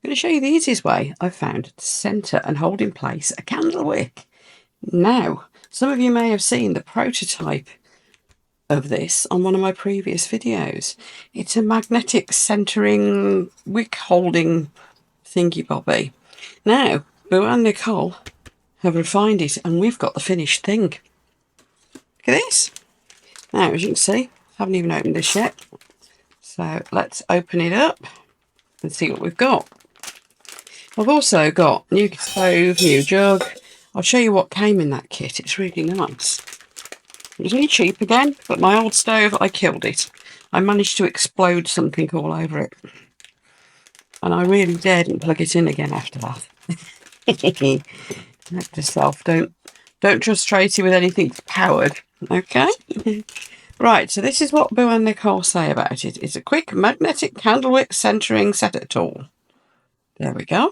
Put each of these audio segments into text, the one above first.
going to show you the easiest way I've found to centre and hold in place a candle wick. Now, some of you may have seen the prototype of this on one of my previous videos. It's a magnetic centering wick holding thingy bobby. Now, Boowan Nicole have refined it and we've got the finished thing. Look at this. Now, as you can see, I haven't even opened this yet. So let's open it up and see what we've got. I've also got new stove, new jug. I'll show you what came in that kit. It's really nice. It was really cheap again, but my old stove, I killed it. I managed to explode something all over it. And I really daredn't plug it in again after that. Note to self, don't trust Tracy with anything that's powered. Okay? Right, so this is what Boowan Nicole say about it. It's a quick magnetic candle wick centering setter tool. There we go.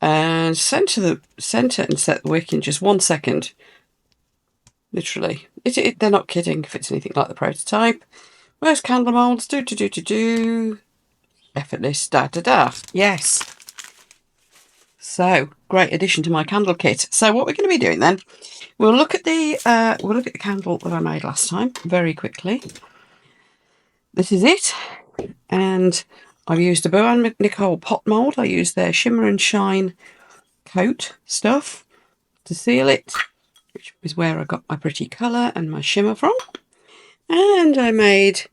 And center and set the wick in just 1 second. Literally. They're not kidding if it's anything like the prototype. Most candle moulds do. Effortless, da. Yes. So, great addition to my candle kit. So what we're going to be doing then, we'll look at the candle that I made last time very quickly. This is it. And I've used a Boowan Nicole pot mould. I used their Shimmer and Shine coat stuff to seal it, which is where I got my pretty colour and my shimmer from. And I made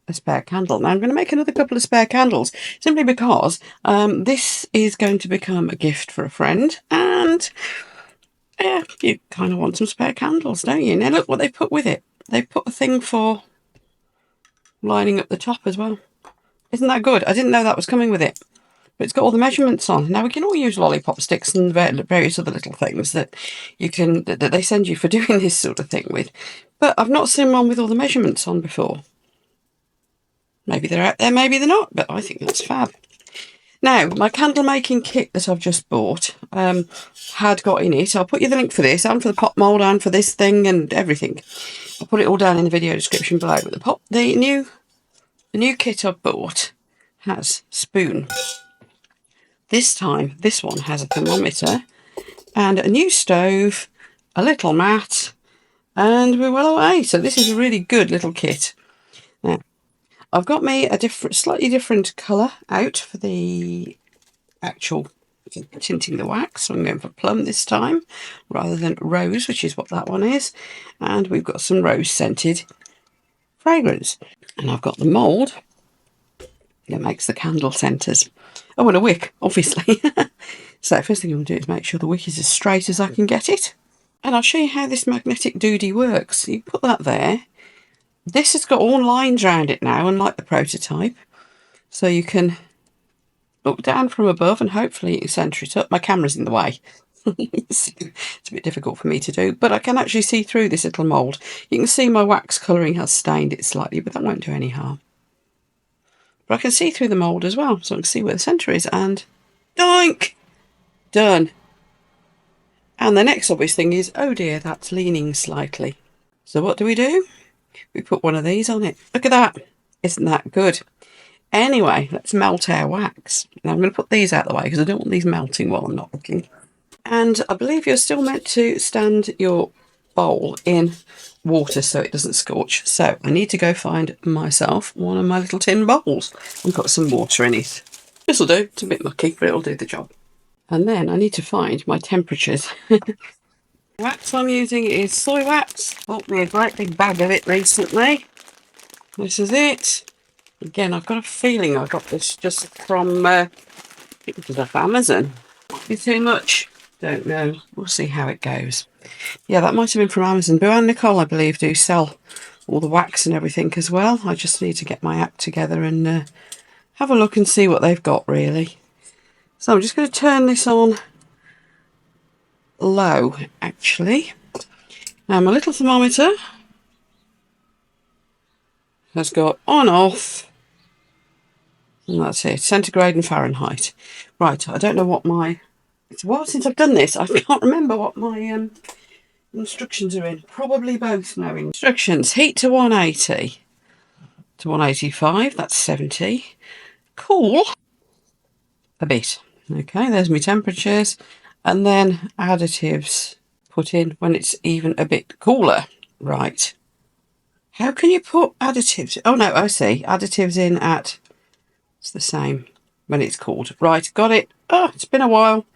a spare candle. Now I'm going to make another couple of spare candles simply because this is going to become a gift for a friend, and you kind of want some spare candles, don't you? Now look what they've put with it. They've put a thing for lining up the top as well. Isn't that good? I didn't know that was coming with it. But it's got all the measurements on. Now we can all use lollipop sticks and various other little things that they send you for doing this sort of thing with. But I've not seen one with all the measurements on before. Maybe they're out there, maybe they're not, but I think that's fab. Now, my candle making kit that I've just bought had got in it. I'll put you the link for this and for the pot mould and for this thing and everything. I'll put it all down in the video description below. But the new kit I've bought has spoon. This time, this one has a thermometer and a new stove, a little mat, and we're well away. So this is a really good little kit. Now, I've got me a slightly different colour out for the actual tinting the wax. So I'm going for plum this time rather than rose, which is what that one is. And we've got some rose scented fragrance. And I've got the mould that makes the candle centres. Oh, and a wick, obviously. So first thing I'm going to do is make sure the wick is as straight as I can get it. And I'll show you how this magnetic doody works. You put that there. This has got all lines around it now, unlike the prototype. So you can look down from above and hopefully you can centre it up. My camera's in the way. It's a bit difficult for me to do, but I can actually see through this little mould. You can see my wax colouring has stained it slightly, but that won't do any harm. But I can see through the mould as well, so I can see where the centre is, and doink! Done. And the next obvious thing is, oh dear, that's leaning slightly. So what do? We put one of these on it. Look at that. Isn't that good? Anyway, let's melt our wax. Now I'm going to put these out of the way because I don't want these melting while I'm not looking. And I believe you're still meant to stand your bowl in water so it doesn't scorch. So I need to go find myself one of my little tin bowls and put some water in it. This'll do. It's a bit mucky, but it'll do the job. And then I need to find my temperatures. Wax I'm using is soy wax. Bought me a great big bag of it recently. This is it. Again, I've got a feeling I got this just from I think it was off Amazon. Might be too much. Don't know. We'll see how it goes. Yeah, that might have been from Amazon. Boowan Nicole, I believe, do sell all the wax and everything as well. I just need to get my app together and have a look and see what they've got, really. So I'm just going to turn this on low, actually. Now my little thermometer has got on, off, and that's it, centigrade and Fahrenheit. Right, I don't know what my... It's a while since I've done this. I can't remember what my instructions are in. Probably both now. Instructions: heat to 180 to 185. That's 70. Cool a bit. Okay, there's my temperatures, and then additives put in when it's even a bit cooler. Right. How can you put additives? Oh no, I see. Additives in at, it's the same when it's cooled. Right, got it. Oh, it's been a while.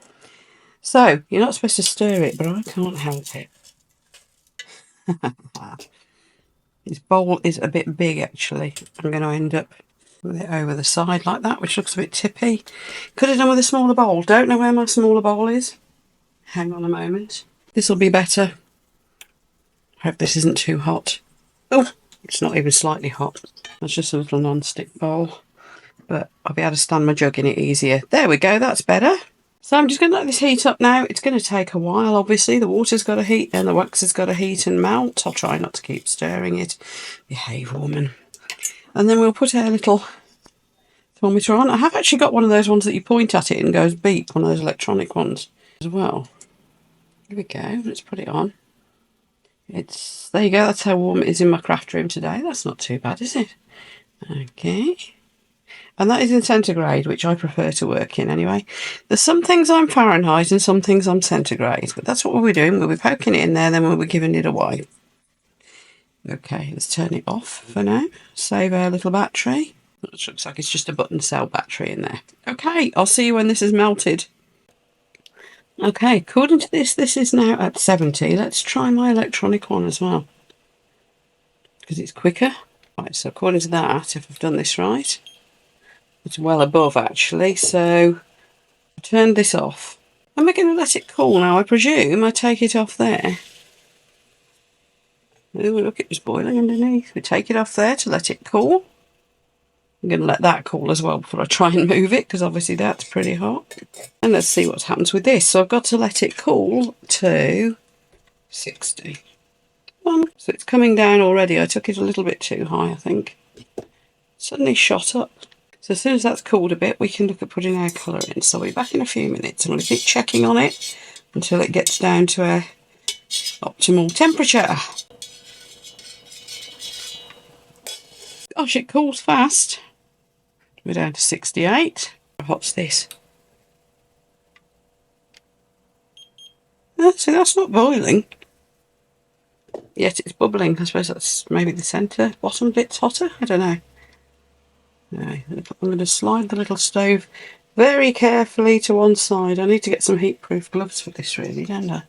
So, you're not supposed to stir it, but I can't help it. This bowl is a bit big, actually. I'm going to end up with it over the side like that, which looks a bit tippy. Could have done with a smaller bowl. Don't know where my smaller bowl is. Hang on a moment. This will be better. Hope this isn't too hot. Oh, it's not even slightly hot. That's just a little non-stick bowl. But I'll be able to stand my jug in it easier. There we go, that's better. So I'm just going to let this heat up now. It's going to take a while, obviously. The water's got to heat and the wax has got to heat and melt. I'll try not to keep stirring it. Behave, woman. And then we'll put our little thermometer on. I have actually got one of those ones that you point at it and goes beep, one of those electronic ones as well. Here we go, let's put it on. There you go, that's how warm it is in my craft room today. That's not too bad, is it? Okay. And that is in centigrade, which I prefer to work in anyway. There's some things I'm Fahrenheit and some things I'm centigrade, but that's what we'll be doing. We'll be poking it in there, then we'll be giving it away. Okay, let's turn it off for now. Save our little battery. It looks like it's just a button cell battery in there. Okay, I'll see you when this is melted. Okay, according to this is now at 70. Let's try my electronic one as well, because it's quicker. Right, so according to that, if I've done this right, it's well above actually, so I turned this off. Am I going to let it cool now? I presume I take it off there. Oh, look, it was boiling underneath. We take it off there to let it cool. I'm going to let that cool as well before I try and move it, because obviously that's pretty hot. And let's see what happens with this. So I've got to let it cool to 60. So it's coming down already. I took it a little bit too high, I think. Suddenly shot up. So as soon as that's cooled a bit, we can look at putting our colour in. So I'll be back in a few minutes. I'm going to keep checking on it until it gets down to our optimal temperature. Gosh, it cools fast. We're down to 68. What's this? Oh, so that's not boiling. Yet it's bubbling. I suppose that's maybe the centre, bottom bit's hotter. I don't know. No, I'm going to slide the little stove very carefully to one side. I need to get some heat-proof gloves for this really, don't I?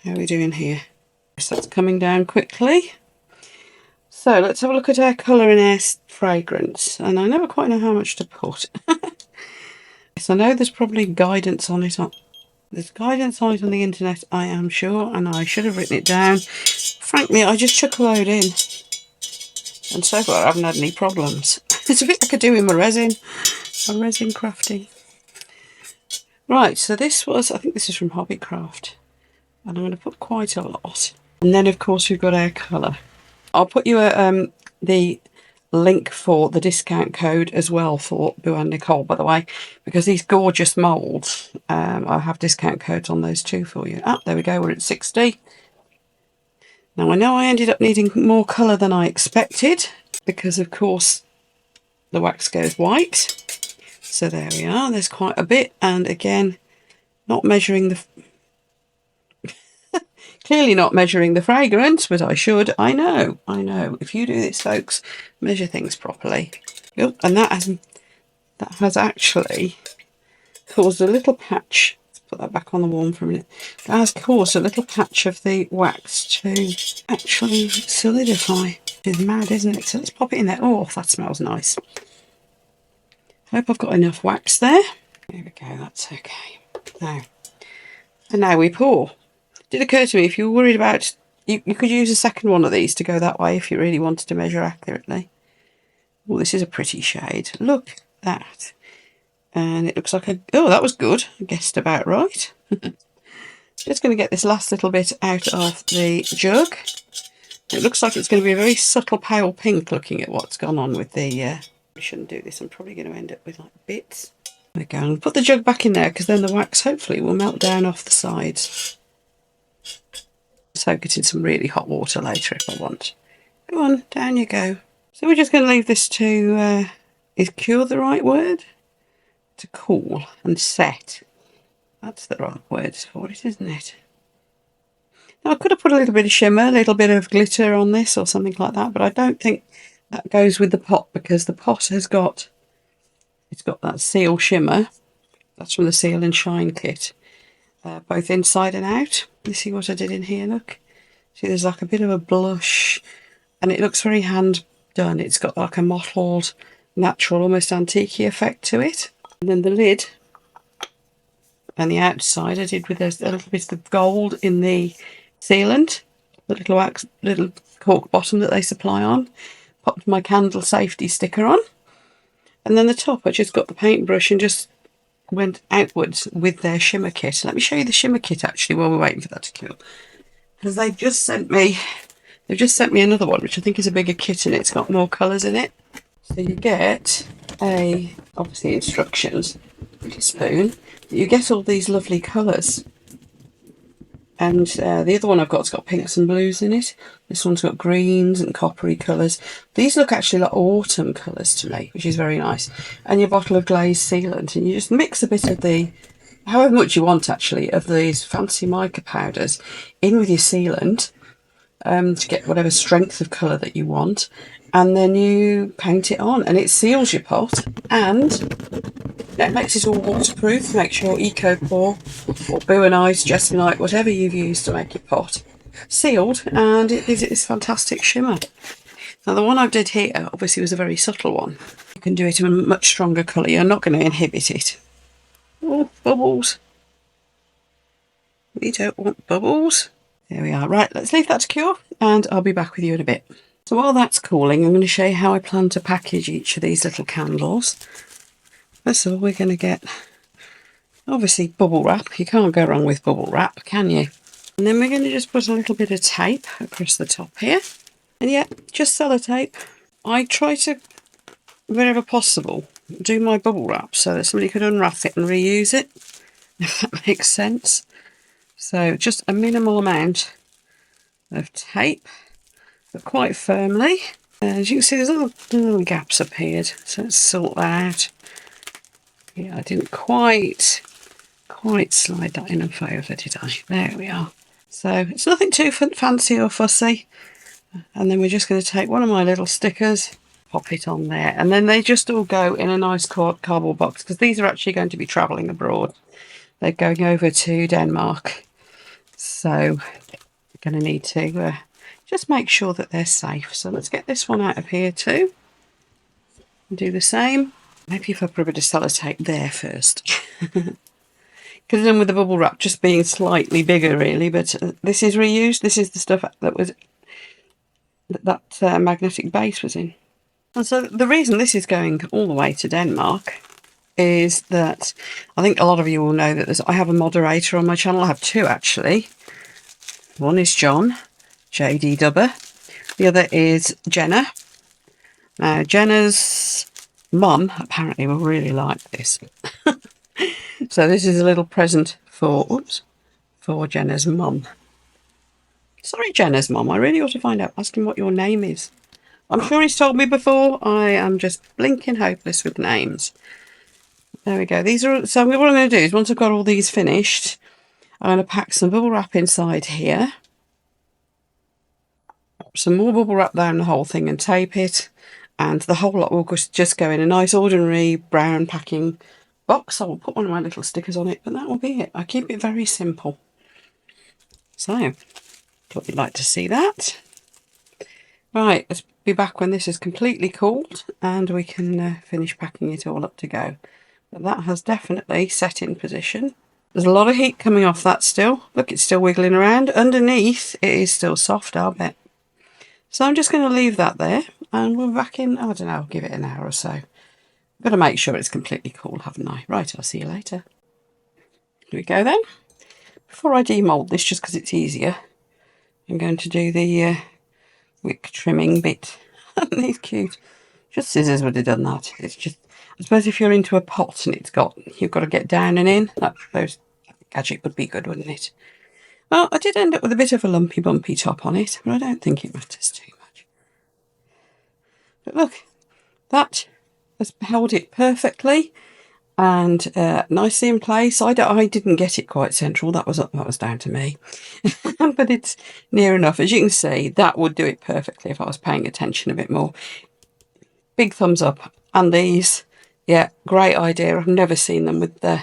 How are we doing here? So that's coming down quickly. So let's have a look at our colour and our fragrance. And I never quite know how much to put. Yes, I know there's probably guidance on it. There's guidance on it on the internet, I am sure, and I should have written it down. Frankly, I just chuck a load in. And so far I haven't had any problems. It's a bit like I do in my resin crafting. Right, so this was, I think this is from Hobbycraft. And I'm going to put quite a lot. And then of course we've got our colour. I'll put you the link for the discount code as well for Boowan Nicole, by the way, because these gorgeous moulds, I'll have discount codes on those too for you. Ah, there we go, we're at 60. Now I know I ended up needing more colour than I expected, because of course the wax goes white. So there we are, there's quite a bit, and again, not measuring the... Clearly not measuring the fragrance, but I should. I know. If you do this, folks, measure things properly. Yep, and that has actually caused a little patch. Let's put that back on the warm for a minute. That has caused a little patch of the wax to actually solidify. It's mad, isn't it? So let's pop it in there. Oh, that smells nice. Hope I've got enough wax there. There we go, that's okay. Now we pour. It did occur to me, if you were worried about, you could use a second one of these to go that way if you really wanted to measure accurately. Well, this is a pretty shade. Look at that. And it looks like oh, that was good. I guessed about right. Just going to get this last little bit out of the jug. It looks like it's going to be a very subtle pale pink looking at what's gone on with the... I shouldn't do this. I'm probably going to end up with like bits. There we go. And put the jug back in there because then the wax hopefully will melt down off the sides. Soak it in some really hot water later if I want. Go on, down you go. So we're just going to leave this to, is cure the right word? to cool and set. That's the right words for it, isn't it? Now I could have put a little bit of shimmer, a little bit of glitter on this or something like that, but I don't think that goes with the pot because the pot has got, it's got that seal shimmer. That's from the Seal and Shine kit, both inside and out. You see what I did in here, look? See, there's like a bit of a blush and it looks very hand done. It's got like a mottled, natural, almost antique effect to it. And then the lid and the outside I did with a little bit of gold in the sealant, the little cork bottom that they supply on. Popped my candle safety sticker on. And then the top, I just got the paintbrush and just went outwards with their shimmer kit. Let me show you the shimmer kit actually while we're waiting for that to cool. Because they've just sent me another one, which I think is a bigger kit and it's got more colours in it. So you get obviously instructions, little spoon. You get all these lovely colours. And the other one I've got's got pinks and blues in it. This one's got greens and coppery colours. These look actually like autumn colours to me, which is very nice. And your bottle of glazed sealant. And you just mix a bit of the, however much you want actually, of these fancy mica powders in with your sealant to get whatever strength of colour that you want. And then you paint it on and it seals your pot and it makes it all waterproof. Makes your Eco-Pour or Boowan Ice, Jessamine, whatever you've used to make your pot, sealed, and it gives it this fantastic shimmer. Now the one I did here obviously was a very subtle one. You can do it in a much stronger colour. You're not going to inhibit it. Oh, bubbles. We don't want bubbles. There we are. Right, let's leave that to cure and I'll be back with you in a bit. So while that's cooling, I'm going to show you how I plan to package each of these little candles. First of all, we're going to get, obviously, bubble wrap. You can't go wrong with bubble wrap, can you? And then we're going to just put a little bit of tape across the top here. And yeah, just sellotape. I try to, wherever possible, do my bubble wrap so that somebody could unwrap it and reuse it, if that makes sense. So just a minimal amount of tape, but quite firmly. As you can see, there's little gaps appeared, so let's sort that out. Yeah, I didn't quite slide that in and over, did I? There we are. So it's nothing too fancy or fussy. And then we're just going to take one of my little stickers, pop it on there, and then they just all go in a nice cardboard box because these are actually going to be travelling abroad. They're going over to Denmark, so we're going to need to just make sure that they're safe. So let's get this one out of here too and do the same. Maybe if I put a bit of sellotape there first. Because then with the bubble wrap just being slightly bigger really, but this is reused. This is the stuff that was that magnetic base was in. And so the reason this is going all the way to Denmark is that I think a lot of you will know that I have a moderator on my channel. I have two actually. One is John, JD Dubber. The other is Jenna. Now Jenna's mum apparently will really like this. So this is a little present for Jenna's mum. Sorry, Jenna's mum, I really ought to find out, ask him what your name is. I'm sure he's told me before. I am just blinking hopeless with names. There we go. These are, so what I'm going to do is once I've got all these finished, I'm going to pack some bubble wrap inside here. Some more bubble wrap down the whole thing and tape it. And the whole lot will just go in a nice ordinary brown packing box. I will put one of my little stickers on it, but that will be it. I keep it very simple. So, thought you'd like to see that. Right, let's be back when this is completely cooled and we can finish packing it all up to go. But that has definitely set in position. There's a lot of heat coming off that still. Look, it's still wiggling around. Underneath, it is still soft, I'll bet. So I'm just going to leave that there and we're back in, I don't know, give it an hour or so. I've got to make sure it's completely cool, haven't I? Right, I'll see you later. Here we go then. Before I demould this, just because it's easier, I'm going to do the wick trimming bit. Aren't these cute? Just scissors would have done that. It's just, I suppose if you're into a pot and you've got to get down and in, that gadget would be good, wouldn't it? Well, I did end up with a bit of a lumpy bumpy top on it, but I don't think it matters too much. But look, that has held it perfectly. and nicely in place. I didn't get it quite central, that was down to me. But it's near enough. As you can see, that would do it perfectly if I was paying attention a bit more. Big thumbs up. And these, yeah, great idea. I've never seen them with the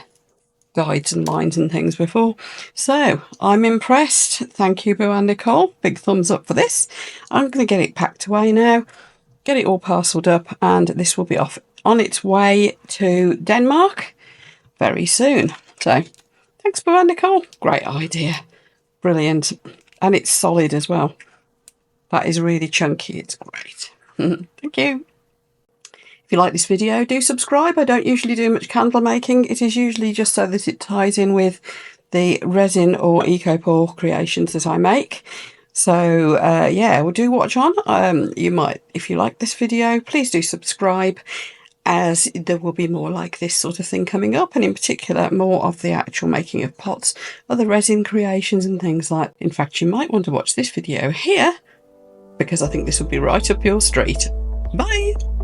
guides and lines and things before. So I'm impressed. Thank you, Boowan Nicole. Big thumbs up for this. I'm going to get it packed away now, get it all parcelled up, and this will be off on its way to Denmark very soon. So thanks, Boowan Nicole. Great idea. Brilliant. And it's solid as well. That is really chunky. It's great. Thank you. If you like this video, do subscribe. I don't usually do much candle making. It is usually just so that it ties in with the resin or eco-pour creations that I make. So yeah, well, do watch on. You might, if you like this video, please do subscribe, as there will be more like this sort of thing coming up, and in particular more of the actual making of pots, other resin creations and things like. In fact, you might want to watch this video here, because I think this would be right up your street. Bye!